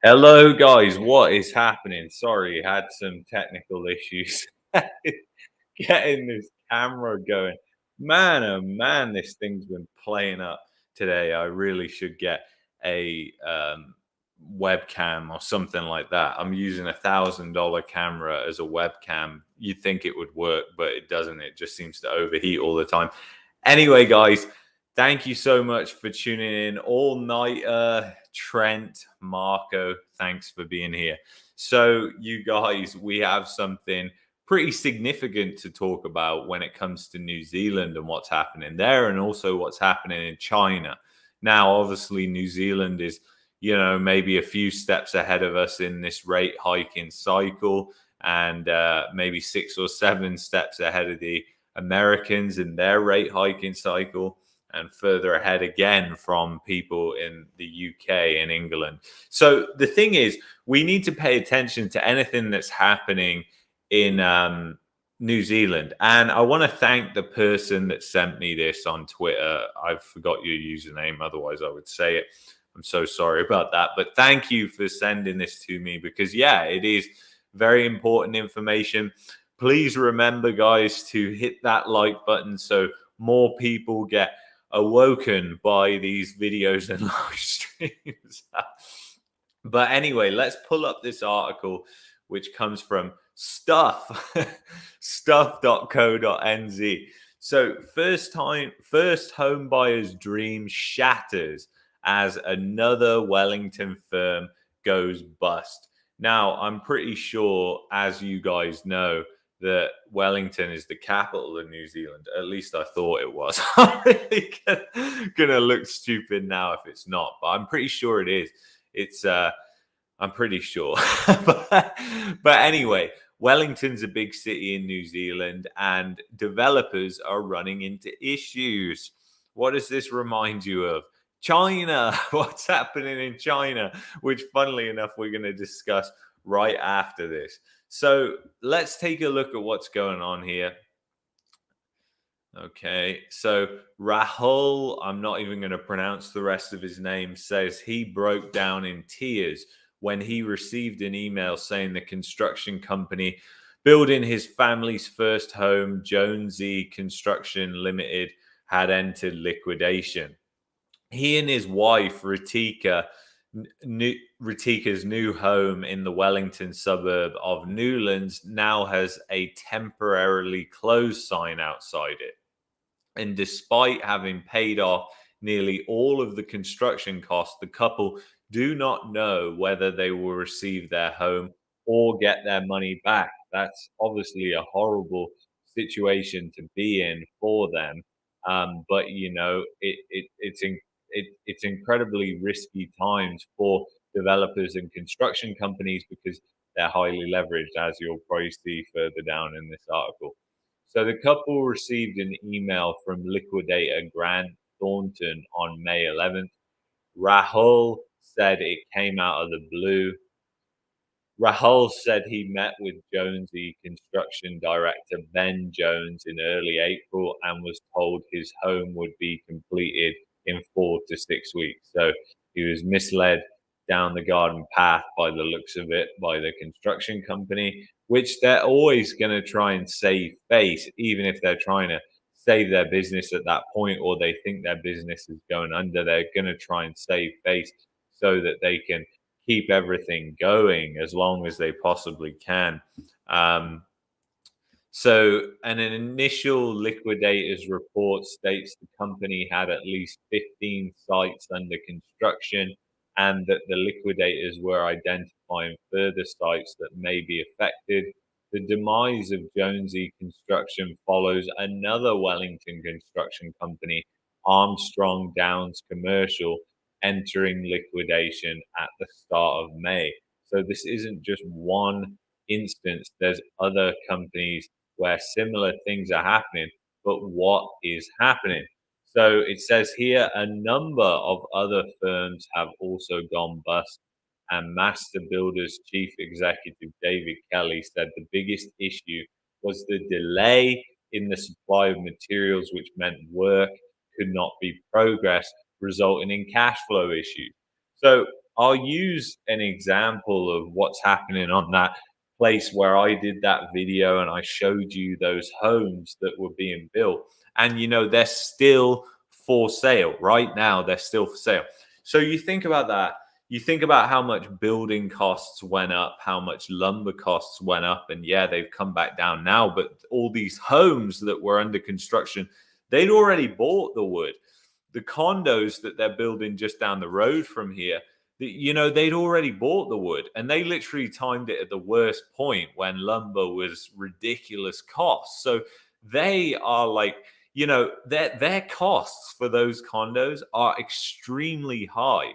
Hello, guys. What is happening? Sorry, had some technical issues getting this camera going. Man, oh man, this thing's been playing up today. I really should get a webcam or something like that. I'm using $1,000 camera as a webcam. You'd think it would work, but it doesn't. It just seems to overheat all the time. Anyway, guys, thank you so much for tuning in all night. Trent, Marco, thanks for being here. So, you guys, we have something pretty significant to talk about when it comes to New Zealand and what's happening there, and also what's happening in China. Now, obviously, New Zealand is, maybe a few steps ahead of us in this rate hiking cycle, and maybe 6 or 7 steps ahead of the Americans in their rate hiking cycle, and further ahead again from people in the UK and England. So the thing is, we need to pay attention to anything that's happening in New Zealand. And I want to thank the person that sent me this on Twitter. I forgot your username, otherwise I would say it. I'm so sorry about that. But thank you for sending this to me because, yeah, it is very important information. Please remember, guys, to hit that like button so more people get awoken by these videos and live streams. But anyway, let's pull up this article, which comes from stuff.co.nz. So first home buyer's dream shatters as another Wellington firm goes bust. Now, I'm pretty sure, as you guys know, that Wellington is the capital of New Zealand. At least I thought it was. I'm really gonna look stupid now if it's not, but I'm pretty sure it is. It's I'm pretty sure. but anyway, Wellington's a big city in New Zealand, and developers are running into issues. What does this remind you of? China. What's happening in China? Which, funnily enough, we're going to discuss right after this. So let's take a look at what's going on here. Okay, so Rahul, I'm not even going to pronounce the rest of his name, says he broke down in tears when he received an email saying the construction company building his family's first home, Jonesy Construction Limited, had entered liquidation. He and his wife, Ritika's new home in the Wellington suburb of Newlands, now has a temporarily closed sign outside it. And despite having paid off nearly all of the construction costs, the couple do not know whether they will receive their home or get their money back. That's obviously a horrible situation to be in for them. But it's incredibly risky times for developers and construction companies because they're highly leveraged, as you'll probably see further down in this article. So the couple received an email from liquidator Grant Thornton on May 11th. Rahul said it came out of the blue. Rahul said he met with Jonesy construction director Ben Jones in early April and was told his home would be completed in 4 to 6 weeks. So he was misled down the garden path by the looks of it by the construction company, which they're always going to try and save face, even if they're trying to save their business at that point or they think their business is going under. They're going to try and save face so that they can keep everything going as long as they possibly can. So an initial liquidators report states the company had at least 15 sites under construction and that the liquidators were identifying further sites that may be affected. The demise of Jonesy Construction follows another Wellington construction company, Armstrong Downs Commercial, entering liquidation at the start of May. So this isn't just one instance. There's other companies where similar things are happening, but what is happening? So it says here a number of other firms have also gone bust, and Master Builders Chief Executive David Kelly said the biggest issue was the delay in the supply of materials, which meant work could not be progressed, resulting in cash flow issues. So I'll use an example of what's happening on that place where I did that video and I showed you those homes that were being built. And, they're still for sale right now. They're still for sale. So you think about that. You think about how much building costs went up, how much lumber costs went up. And yeah, they've come back down now. But all these homes that were under construction, they'd already bought the wood. The condos that they're building just down the road from here, they'd already bought the wood, and they literally timed it at the worst point when lumber was ridiculous cost. So they are like, their costs for those condos are extremely high.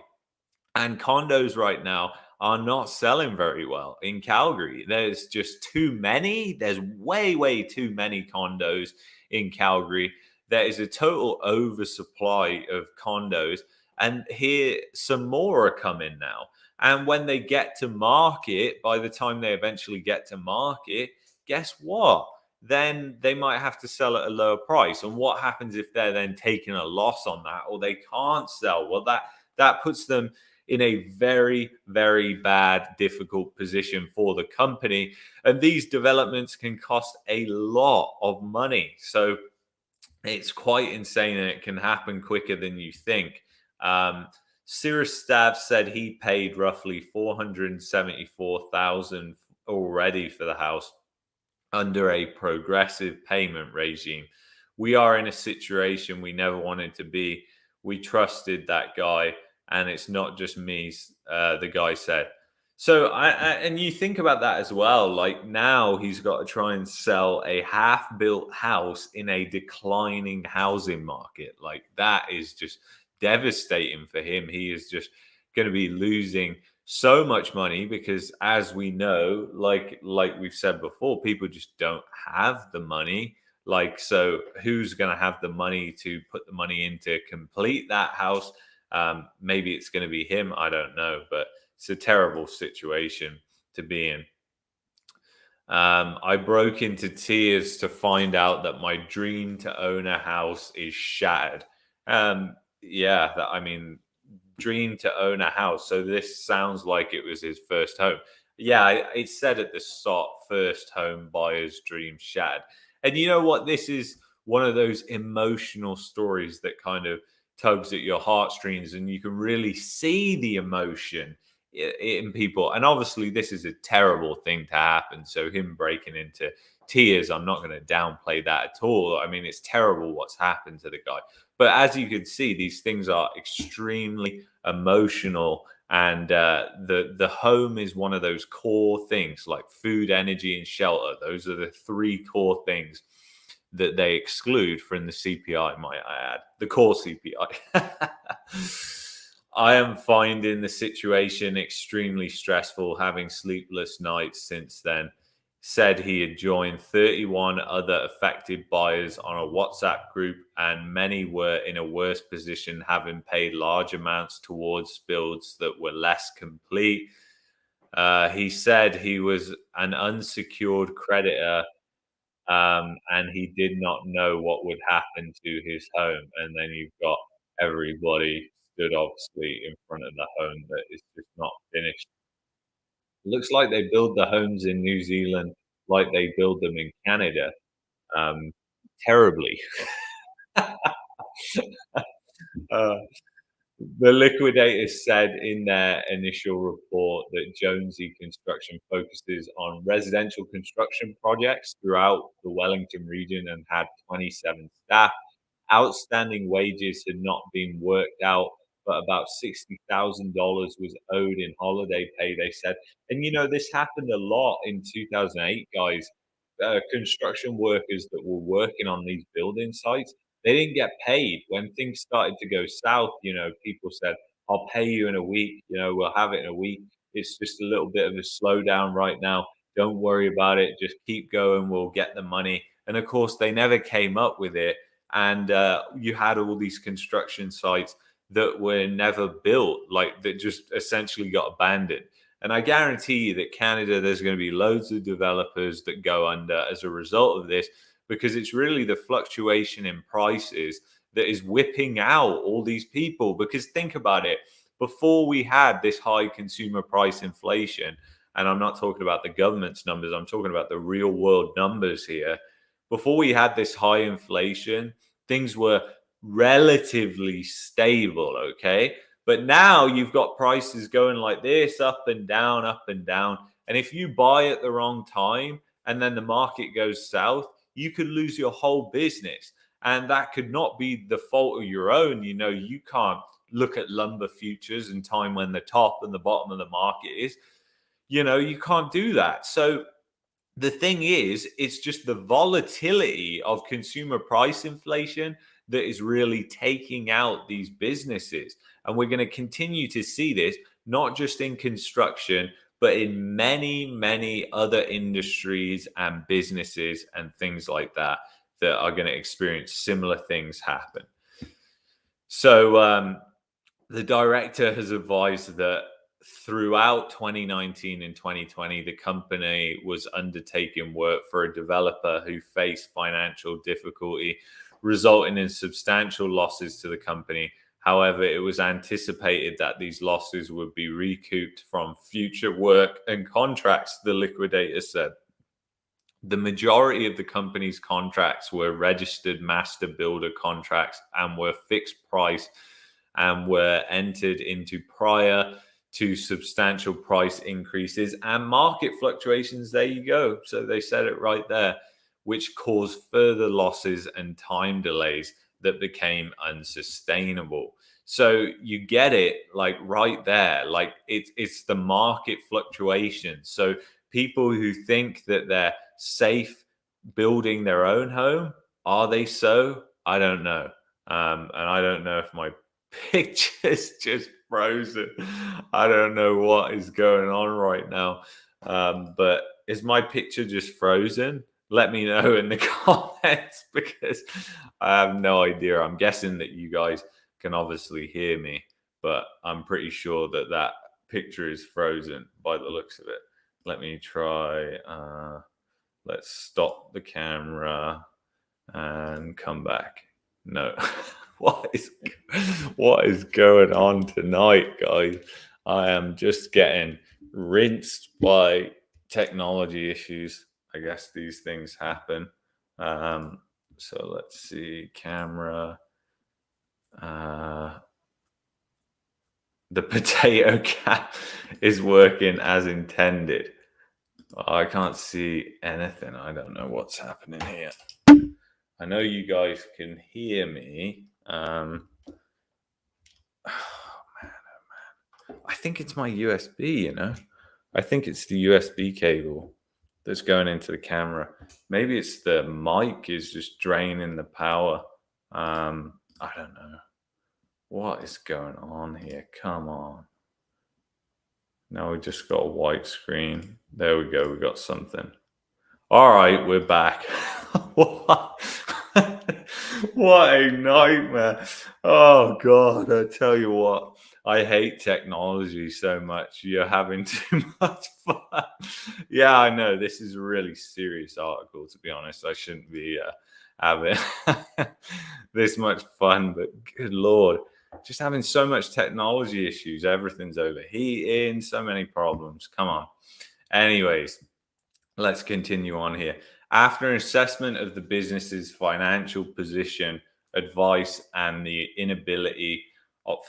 And condos right now are not selling very well in Calgary. There's just too many. There's way, way too many condos in Calgary. There is a total oversupply of condos. And here, some more are coming now. And when they get to market, by the time they eventually get to market, guess what? Then they might have to sell at a lower price. And what happens if they're then taking a loss on that, or they can't sell? Well, that puts them in a very, very bad, difficult position for the company. And these developments can cost a lot of money. So it's quite insane, and it can happen quicker than you think. Um, Cyrus Stav said he paid roughly 474,000 already for the house under a progressive payment regime. We are in a situation we never wanted to be. We trusted that guy, and it's not just me, the guy said. So, and you think about that as well. Like, now he's got to try and sell a half-built house in a declining housing market. Like, that is just devastating for him. He is just going to be losing so much money because, as we know, like we've said before, people just don't have the money. Like, so who's going to have the money to put the money in to complete that house? Maybe it's going to be him. I don't know, but it's a terrible situation to be in. I broke into tears to find out that my dream to own a house is shattered. Yeah, I mean, dream to own a house. So this sounds like it was his first home. Yeah, it said at the start, first home buyer's dream shattered. And you know what? This is one of those emotional stories that kind of tugs at your heartstrings, and you can really see the emotion in people. And obviously, this is a terrible thing to happen. So him breaking into tears, I'm not going to downplay that at all. I mean, it's terrible what's happened to the guy. But as you can see, these things are extremely emotional, and the home is one of those core things, like food, energy, and shelter. Those are the three core things that they exclude from the CPI, might I add, the core CPI. I am finding the situation extremely stressful, having sleepless nights since then. Said he had joined 31 other affected buyers on a WhatsApp group, and many were in a worse position, having paid large amounts towards builds that were less complete. He said he was an unsecured creditor, and he did not know what would happen to his home. And then you've got everybody stood obviously in front of the home that is just not finished. Looks like they build the homes in New Zealand like they build them in Canada, um, terribly. Uh, the liquidators said in their initial report that Jonesy Construction focuses on residential construction projects throughout the Wellington region and had 27 staff. Outstanding wages had not been worked out, but about $60,000 was owed in holiday pay, they said. And this happened a lot in 2008, guys. Construction workers that were working on these building sites, they didn't get paid when things started to go south. People said, "I'll pay you in a week. We'll have it in a week. It's just a little bit of a slowdown right now. Don't worry about it. Just keep going. We'll get the money." And of course, they never came up with it. And you had all these construction sites that were never built, like that just essentially got abandoned. And I guarantee you that Canada, there's going to be loads of developers that go under as a result of this, because it's really the fluctuation in prices that is whipping out all these people. Because think about it, before we had this high consumer price inflation, and I'm not talking about the government's numbers, I'm talking about the real world numbers here. Before we had this high inflation, things were relatively stable, okay? But now you've got prices going like this, up and down, up and down. And if you buy at the wrong time and then the market goes south, you could lose your whole business. And that could not be the fault of your own. You know, you can't look at lumber futures and time when the top and the bottom of the market is. You know, you can't do that. So the thing is, it's just the volatility of consumer price inflation that is really taking out these businesses. And we're going to continue to see this, not just in construction, but in many, many other industries and businesses and things like that, that are going to experience similar things happen. So the director has advised that throughout 2019 and 2020, the company was undertaking work for a developer who faced financial difficulty, resulting in substantial losses to the company. However, it was anticipated that these losses would be recouped from future work and contracts, the liquidator said. The majority of the company's contracts were registered master builder contracts and were fixed price and were entered into prior to substantial price increases and market fluctuations. There you go. So they said it right there, which caused further losses and time delays that became unsustainable. So you get it, like right there, like it's the market fluctuation. So people who think that they're safe building their own home, are they so? I don't know. And I don't know if my picture's just frozen. I don't know what is going on right now. But is my picture just frozen? Let me know in the comments, because I have no idea. I'm guessing that you guys can obviously hear me, but I'm pretty sure that that picture is frozen by the looks of it. Let me try. Let's stop the camera and come back. No. What is going on tonight, guys? I am just getting rinsed by technology issues. I guess these things happen. So let's see, camera. The potato cap is working as intended. I can't see anything. I don't know what's happening here. I know you guys can hear me. Oh man. I think it's my USB, you know? I think it's the USB cable that's going into the camera. Maybe it's the mic is just draining the power. I don't know. What is going on here? Come on. Now we just got a white screen. There we go. We got something. All right, we're back. What? What a nightmare. Oh, God. I tell you what, I hate technology so much. You're having too much fun. Yeah, I know. This is a really serious article, to be honest. I shouldn't be having this much fun, but good Lord. Just having so much technology issues. Everything's overheating, so many problems. Come on. Anyways, let's continue on here. After an assessment of the business's financial position, advice, and the inability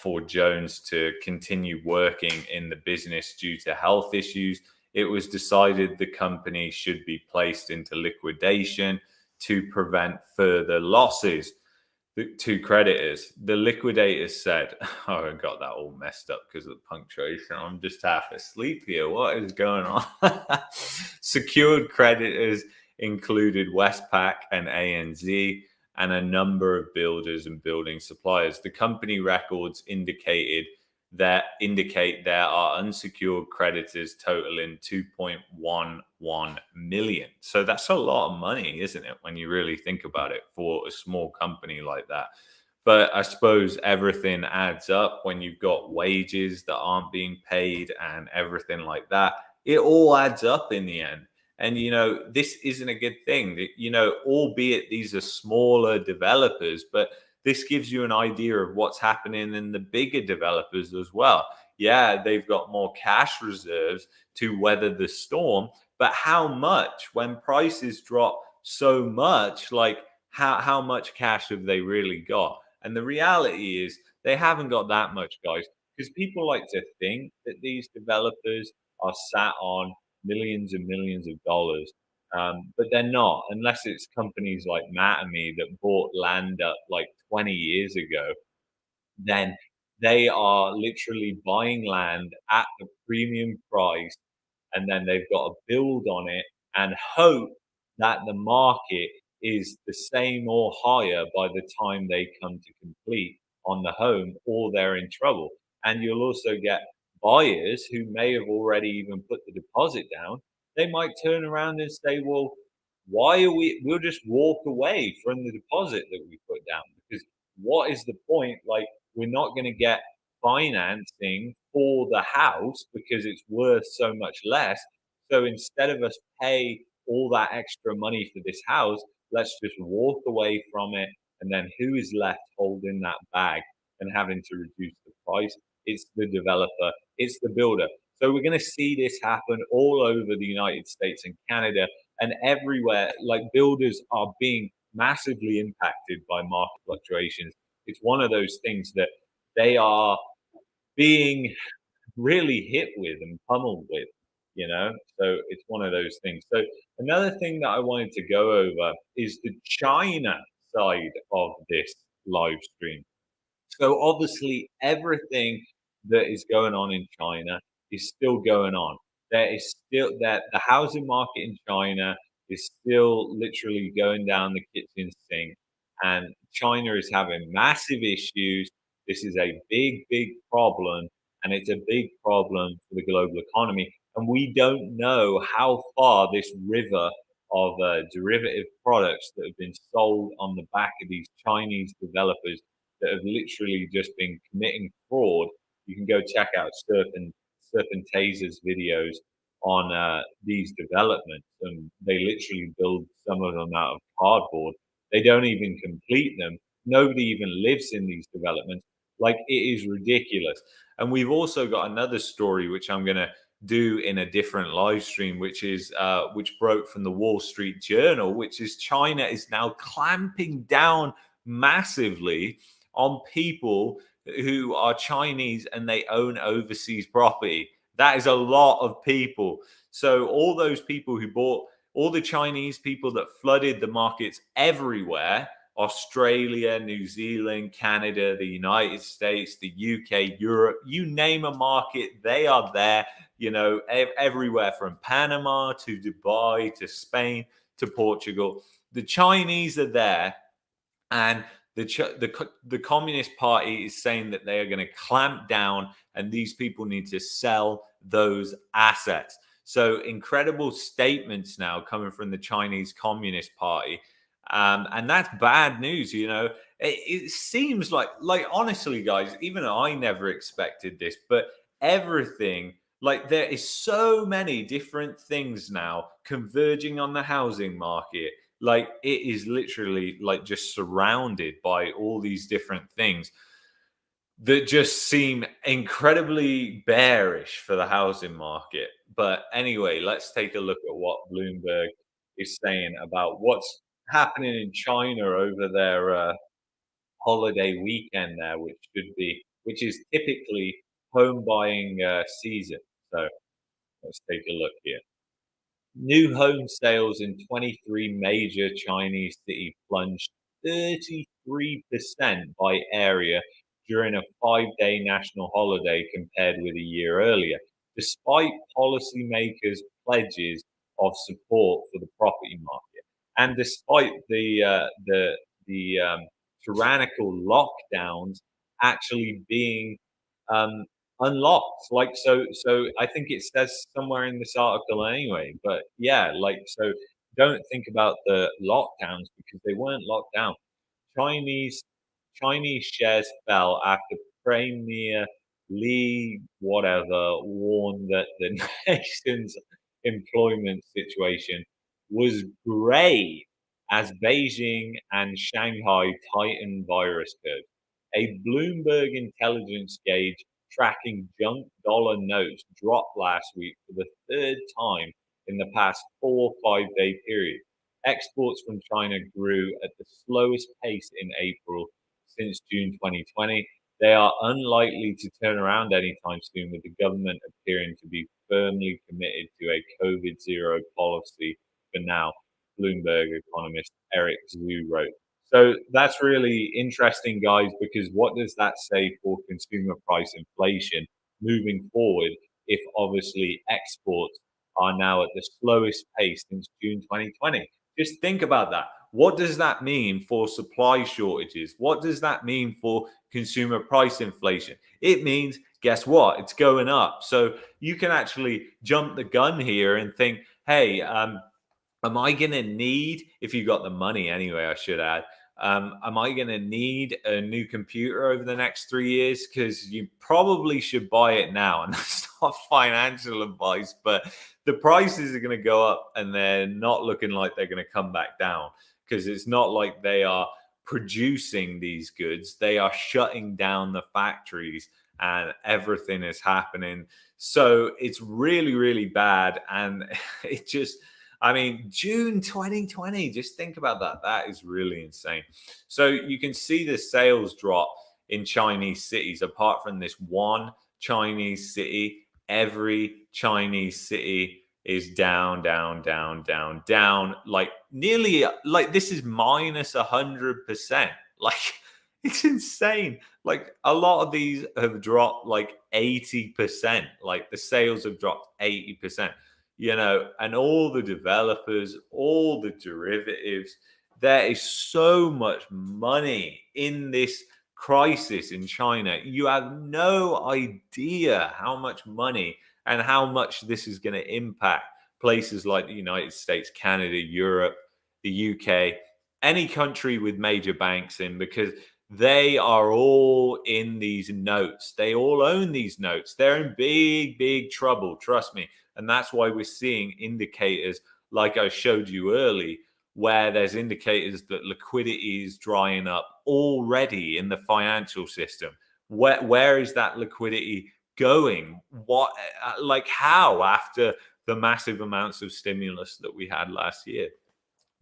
for Jones to continue working in the business due to health issues, it was decided the company should be placed into liquidation to prevent further losses. The two creditors, the liquidators said, oh, I got that all messed up because of the punctuation. I'm just half asleep here. What is going on? Secured creditors included Westpac and ANZ and a number of builders and building suppliers. The company records indicate there are unsecured creditors totaling 2.11 million. So that's a lot of money, isn't it, when you really think about it, for a small company like that? But I suppose everything adds up when you've got wages that aren't being paid and everything like that. It all adds up in the end. And, you know, this isn't a good thing. You know, albeit these are smaller developers, but this gives you an idea of what's happening in the bigger developers as well. Yeah, they've got more cash reserves to weather the storm, but how much when prices drop so much? Like, how much cash have they really got? And the reality is they haven't got that much, guys, because people like to think that these developers are sat on millions and millions of dollars. But they're not, unless it's companies like Mania that bought land up like 20 years ago. Then they are literally buying land at a premium price, and then they've got to build on it and hope that the market is the same or higher by the time they come to complete on the home, or they're in trouble. And you'll also get buyers who may have already even put the deposit down. They might turn around and say, well, why are we'll just walk away from the deposit that we put down, because what is the point? Like, we're not going to get financing for the house because it's worth so much less. So instead of us pay all that extra money for this house, let's just walk away from it. And then who is left holding that bag and having to reduce the price? It's the developer, it's the builder. So we're going to see this happen all over the United States and Canada and everywhere. Like, builders are being massively impacted by market fluctuations. It's one of those things that they are being really hit with and pummeled with, you know? So it's one of those things. So another thing that I wanted to go over is the China side of this live stream. So obviously, everything that is going on in China is still going on. There is still that the housing market in China is still literally going down the kitchen sink, and China is having massive issues. This is a big, big problem, and it's a big problem for the global economy. And we don't know how far this river of derivative products that have been sold on the back of these Chinese developers that have literally just been committing fraud. You can go check out Serpent Taser's videos on these developments, and they literally build some of them out of cardboard. They don't even complete them. Nobody even lives in these developments. Like, it is ridiculous. And we've also got another story which I'm going to do in a different live stream, which broke from the Wall Street Journal, which is China is now clamping down massively on people who are Chinese and they own overseas property. That is a lot of people. So all those people who bought, all the Chinese people that flooded the markets everywhere, Australia, New Zealand, Canada, the United States, the UK, Europe, you name a market, they are there, you know, everywhere from Panama to Dubai to Spain to Portugal. The Chinese are there, and the Communist Party is saying that they are going to clamp down, and these people need to sell those assets. So incredible statements now coming from the Chinese Communist Party, and that's bad news. You know, it seems like honestly, guys, even I never expected this, but everything. Like, there is so many different things now converging on the housing market. Like, it is literally like just surrounded by all these different things that just seem incredibly bearish for the housing market. But anyway, let's take a look at what Bloomberg is saying about what's happening in China over their holiday weekend there, which is typically home buying season. So let's take a look here. New home sales in 23 major Chinese cities plunged 33% by area during a 5-day national holiday compared with a year earlier, despite policymakers' pledges of support for the property market, and despite the tyrannical lockdowns actually being um, unlocked. Like, so I think it says somewhere in this article anyway, but yeah, like, so don't think about the lockdowns because they weren't locked down. Chinese Chinese shares fell after Premier Li whatever warned that the nation's employment situation was grave as Beijing and Shanghai tighten virus curves. A Bloomberg intelligence gauge tracking junk dollar notes dropped last week for the third time in the past 4 or 5 day period. Exports from China grew at the slowest pace in April since June 2020. They are unlikely to turn around anytime soon, with the government appearing to be firmly committed to a COVID zero policy for now, Bloomberg economist Eric Zhu wrote. So that's really interesting, guys, because what does that say for consumer price inflation moving forward if obviously exports are now at the slowest pace since June 2020? Just think about that. What does that mean for supply shortages? What does that mean for consumer price inflation? It means, guess what? It's going up. So you can actually jump the gun here and think, hey, am I going to need, if you got the money anyway, I should add, am I going to need a new computer over the next 3 years? Because you probably should buy it now. And that's not financial advice, but the prices are going to go up and they're not looking like they're going to come back down, because it's not like they are producing these goods. They are shutting down the factories and everything is happening. So it's really, really bad. And it just, I mean, June 2020, just think about that. That is really insane. So you can see the sales drop in Chinese cities. Apart from this one Chinese city, every Chinese city is down, down, down, down, down. Like nearly, like this is minus 100%. Like it's insane. Like a lot of these have dropped like 80%. Like the sales have dropped 80%, and all the developers, all the derivatives. There is so much money in this crisis in China. You have no idea how much money and how much this is going to impact places like the United States, Canada, Europe, the UK, any country with major banks in, because they are all in these notes. They all own these notes. They're in big, big trouble. Trust me. And that's why we're seeing indicators like I showed you early, where there's indicators that liquidity is drying up already in the financial system. Where is that liquidity going? What, like how, after the massive amounts of stimulus that we had last year?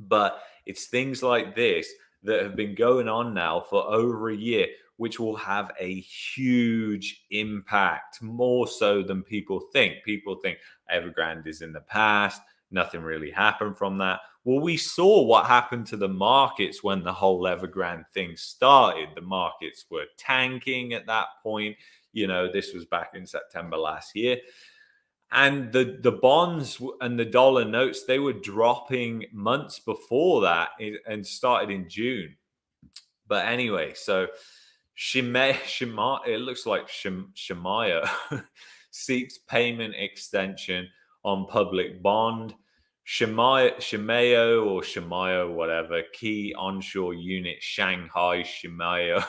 But it's things like this that have been going on now for over a year, which will have a huge impact, more so than people think. People think Evergrande is in the past, nothing really happened from that. Well, we saw what happened to the markets when the whole Evergrande thing started. The markets were tanking at that point. This was back in September last year. And the bonds and the dollar notes, they were dropping months before that and started in June. But anyway, so it looks like Shimaya seeks payment extension on public bond. Shimeo or Shimayo, whatever, key onshore unit Shanghai Shimayo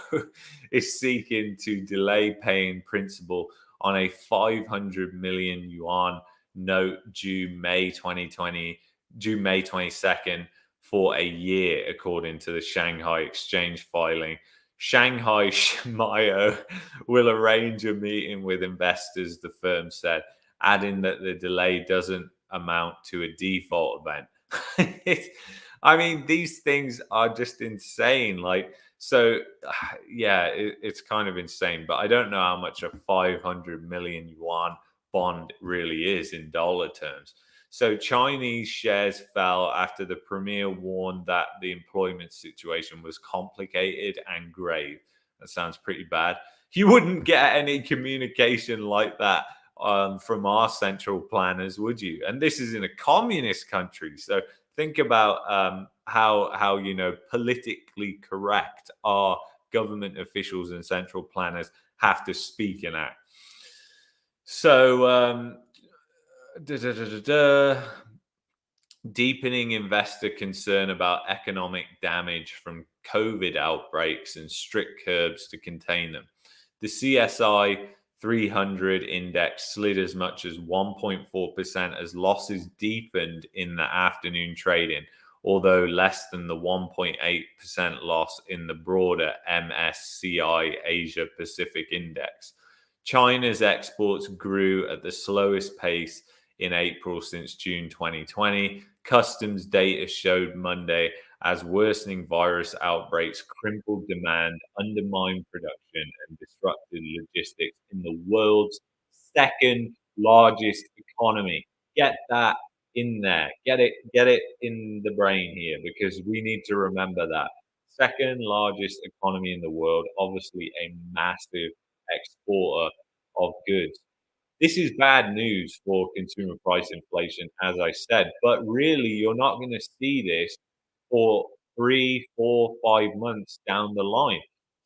is seeking to delay paying principal on a 500 million yuan note due May 22nd for a year, according to the Shanghai Exchange filing. Shanghai Shimayo will arrange a meeting with investors, the firm said, adding that the delay doesn't amount to a default event. I mean, these things are just insane. It's kind of insane, but I don't know how much a 500 million yuan bond really is in dollar terms. So Chinese shares fell after the premier warned that the employment situation was complicated and grave. That sounds pretty bad. You wouldn't get any communication like that from our central planners, would you? And this is in a communist country. So think about how politically correct our government officials and central planners have to speak and act. So deepening investor concern about economic damage from COVID outbreaks and strict curbs to contain them. The CSI 300 index slid as much as 1.4% as losses deepened in the afternoon trading, although less than the 1.8% loss in the broader MSCI Asia Pacific Index. China's exports grew at the slowest pace in April since June 2020. Customs data showed Monday as worsening virus outbreaks crippled demand, undermined production, and disrupted logistics in the world's second largest economy. Get that in there. Get it in the brain here because we need to remember that. Second largest economy in the world, obviously a massive exporter of goods. This is bad news for consumer price inflation, as I said, but really you're not going to see this for 3, 4, 5 months down the line.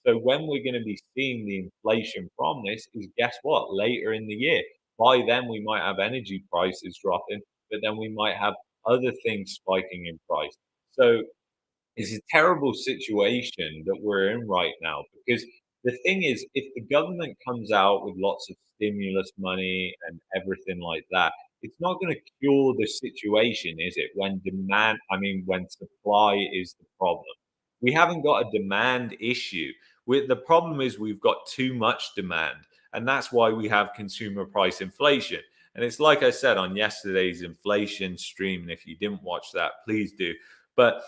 So when we're going to be seeing the inflation from this is guess what? Later in the year. By then we might have energy prices dropping, but then we might have other things spiking in price. So it's a terrible situation that we're in right now because the thing is, if the government comes out with lots of stimulus money and everything like that, it's not going to cure the situation, is it? When supply is the problem. We haven't got a demand issue. The problem is we've got too much demand, and that's why we have consumer price inflation. And it's like I said on yesterday's inflation stream, and if you didn't watch that, please do. But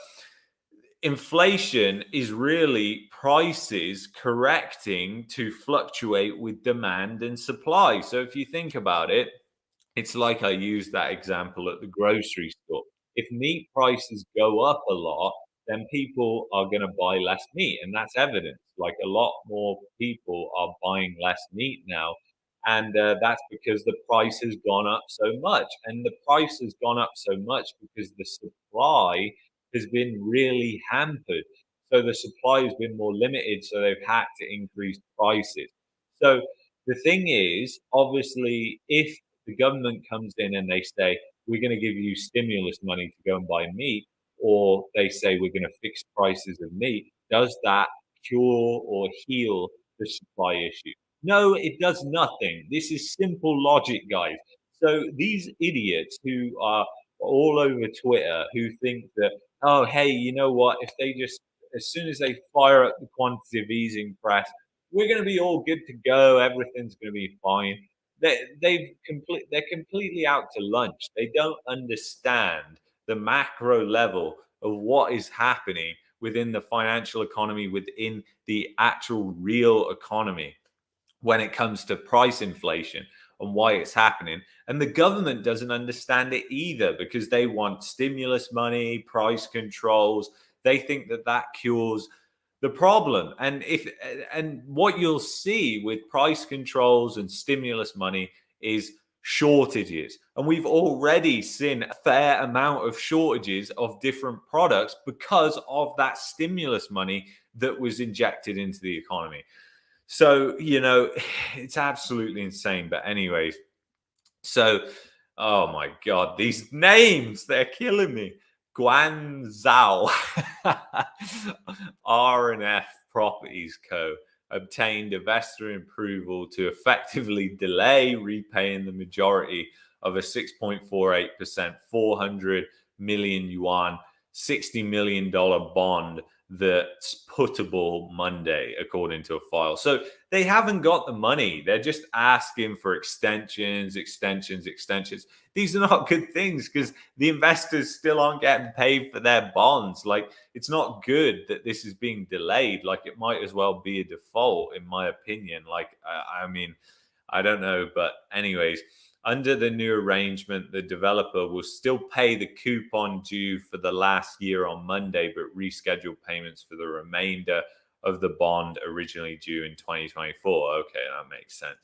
inflation is really prices correcting to fluctuate with demand and supply. So if you think about it, it's like I used that example at the grocery store. If meat prices go up a lot, then people are going to buy less meat. And that's evidence. Like a lot more people are buying less meat now. And that's because the price has gone up so much. And the price has gone up so much because the supply has been really hampered. So the supply has been more limited. So they've had to increase prices. So the thing is, obviously, if the government comes in and they say, we're going to give you stimulus money to go and buy meat, or they say we're going to fix prices of meat, does that cure or heal the supply issue? No, it does nothing. This is simple logic, guys. So these idiots who are all over Twitter who think that, oh, hey, you know what? If they just, as soon as they fire up the quantitative easing press, we're going to be all good to go. Everything's going to be fine. They're completely out to lunch. They don't understand the macro level of what is happening within the financial economy, within the actual real economy when it comes to price inflation and why it's happening. And the government doesn't understand it either because they want stimulus money, price controls. They think that that cures the problem. And what you'll see with price controls and stimulus money is shortages. And we've already seen a fair amount of shortages of different products because of that stimulus money that was injected into the economy. So, it's absolutely insane. But, anyways, so, oh my God, these names, they're killing me. Guangzhou R&F Properties Co. obtained investor approval to effectively delay repaying the majority of a 6.48%, 400 million yuan, $60 million bond that's puttable Monday, according to a file. So they haven't got the money. They're just asking for extensions. These are not good things because the investors still aren't getting paid for their bonds. Like, it's not good that this is being delayed. Like, it might as well be a default, in my opinion. Like, I mean, I don't know. But anyways, under the new arrangement, the developer will still pay the coupon due for the last year on Monday, but reschedule payments for the remainder of the bond originally due in 2024. Okay, that makes sense.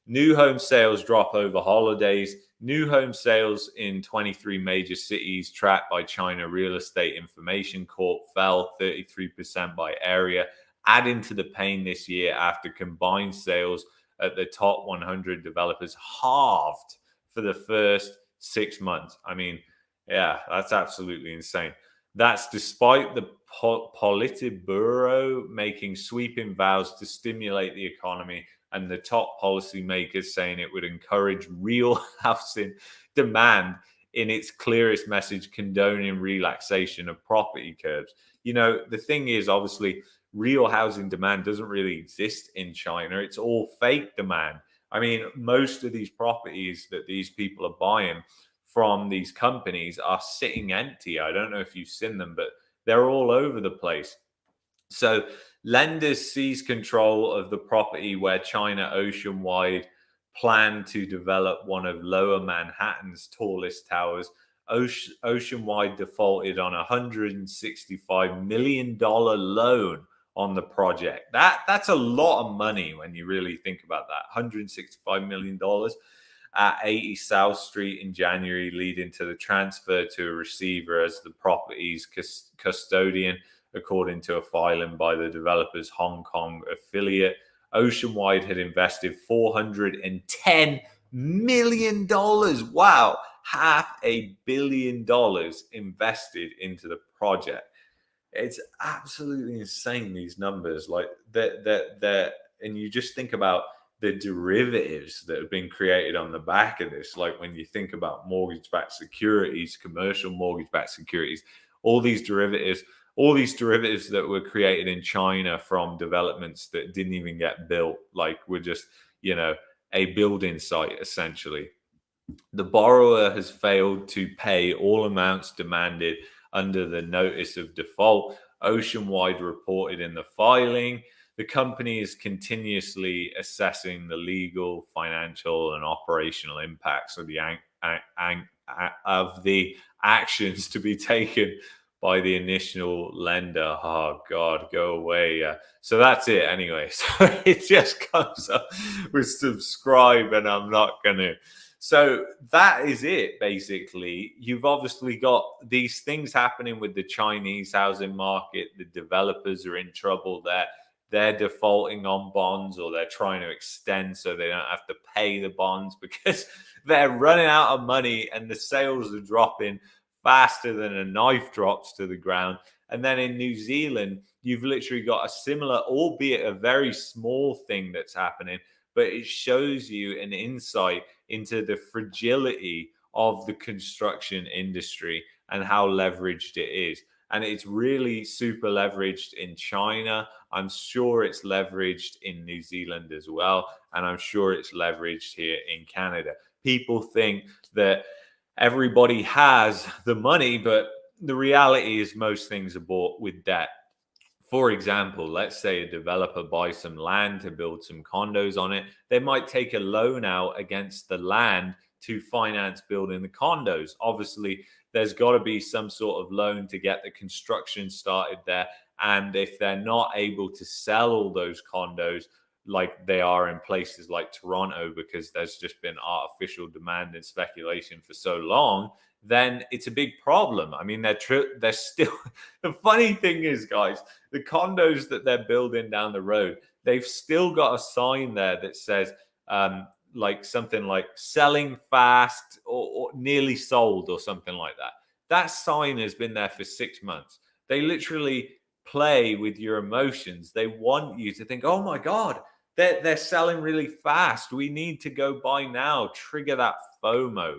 New home sales drop over holidays. New home sales in 23 major cities tracked by China Real Estate Information Corp fell 33% by area, adding to the pain this year after combined sales at the top 100 developers halved for the first 6 months. I mean, yeah, that's absolutely insane. That's despite the Politburo making sweeping vows to stimulate the economy and the top policymakers saying it would encourage real housing demand in its clearest message condoning relaxation of property curbs. The thing is, obviously, real housing demand doesn't really exist in China. It's all fake demand. I mean, most of these properties that these people are buying from these companies are sitting empty. I don't know if you've seen them, but they're all over the place. So lenders seize control of the property where China Oceanwide planned to develop one of Lower Manhattan's tallest towers. Oceanwide defaulted on a $165 million loan on the project. That's a lot of money when you really think about that. $165 million at 80 South Street in January, leading to the transfer to a receiver as the property's custodian, according to a filing by the developer's Hong Kong affiliate. Oceanwide had invested $410 million. Wow, $500 million invested into the project. It's absolutely insane, these numbers. Like that, and you just think about the derivatives that have been created on the back of this. Like when you think about mortgage-backed securities, commercial mortgage-backed securities, all these derivatives, all these derivatives that were created in China from developments that didn't even get built, like were just, a building site essentially. The borrower has failed to pay all amounts demanded under the notice of default, Oceanwide reported in the filing. The company is continuously assessing the legal, financial, and operational impacts of the actions to be taken by the initial lender. Oh God, go away. So that's it anyway. So it just comes up with subscribe, and I'm not gonna. So that is it, basically. You've obviously got these things happening with the Chinese housing market. The developers are in trouble there. They're defaulting on bonds, or they're trying to extend so they don't have to pay the bonds because they're running out of money, and the sales are dropping faster than a knife drops to the ground. And then in New Zealand, you've literally got a similar, albeit a very small thing that's happening, but it shows you an insight into the fragility of the construction industry and how leveraged it is. And it's really super leveraged in China. I'm sure it's leveraged in New Zealand as well. And I'm sure it's leveraged here in Canada. People think that everybody has the money, but the reality is most things are bought with debt. For example, let's say a developer buys some land to build some condos on it. They might take a loan out against the land to finance building the condos. Obviously, there's got to be some sort of loan to get the construction started there. And if they're not able to sell all those condos like they are in places like Toronto, because there's just been artificial demand and speculation for so long, then it's a big problem. I mean, they're still. The funny thing is, guys, the condos that they're building down the road, they've still got a sign there that says, like something like selling fast, or nearly sold, or something like that. That sign has been there for 6 months. They literally play with your emotions. They want you to think, oh my God, they're selling really fast. We need to go buy now. Trigger that FOMO,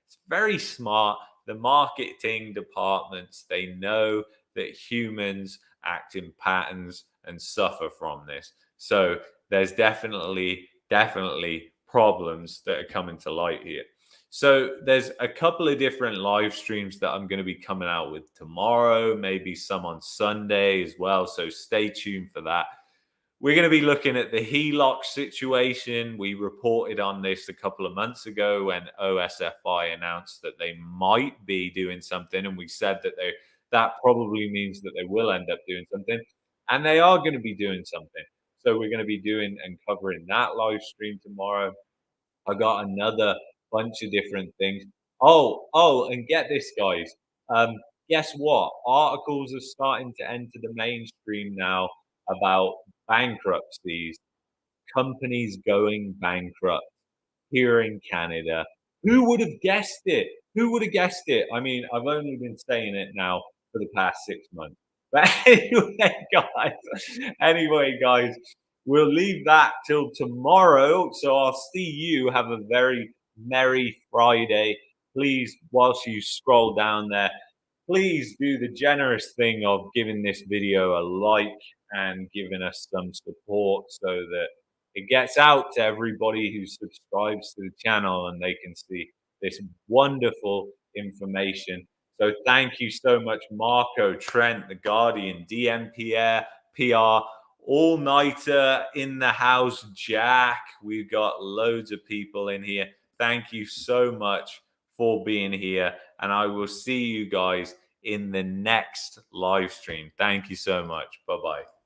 It's very smart. The marketing departments, they know that humans act in patterns and suffer from this. So there's definitely problems that are coming to light here. So there's a couple of different live streams that I'm going to be coming out with tomorrow, maybe some on Sunday as well. So stay tuned for that. We're going to be looking at the HELOC situation. We reported on this a couple of months ago when OSFI announced that they might be doing something, and we said that that probably means that they will end up doing something, and they are going to be doing something. So we're going to be doing and covering that live stream tomorrow. I got another bunch of different things. Oh, and get this, guys. Um, Guess what? Articles are starting to enter the mainstream now about bankruptcies, companies going bankrupt here in Canada. Who would have guessed it? Who would have guessed it? I mean, I've only been saying it now for the past 6 months. But anyway, guys, we'll leave that till tomorrow. So I'll see you. Have a very merry Friday. please, whilst you scroll down there, please do the generous thing of giving this video a like and giving us some support so that it gets out to everybody who subscribes to the channel and they can see this wonderful information. So thank you so much, Marco, Trent, The Guardian, DM PR, All Nighter in the house, Jack. We've got loads of people in here. Thank you so much for being here. And I will see you guys in the next live stream. Thank you so much. Bye bye.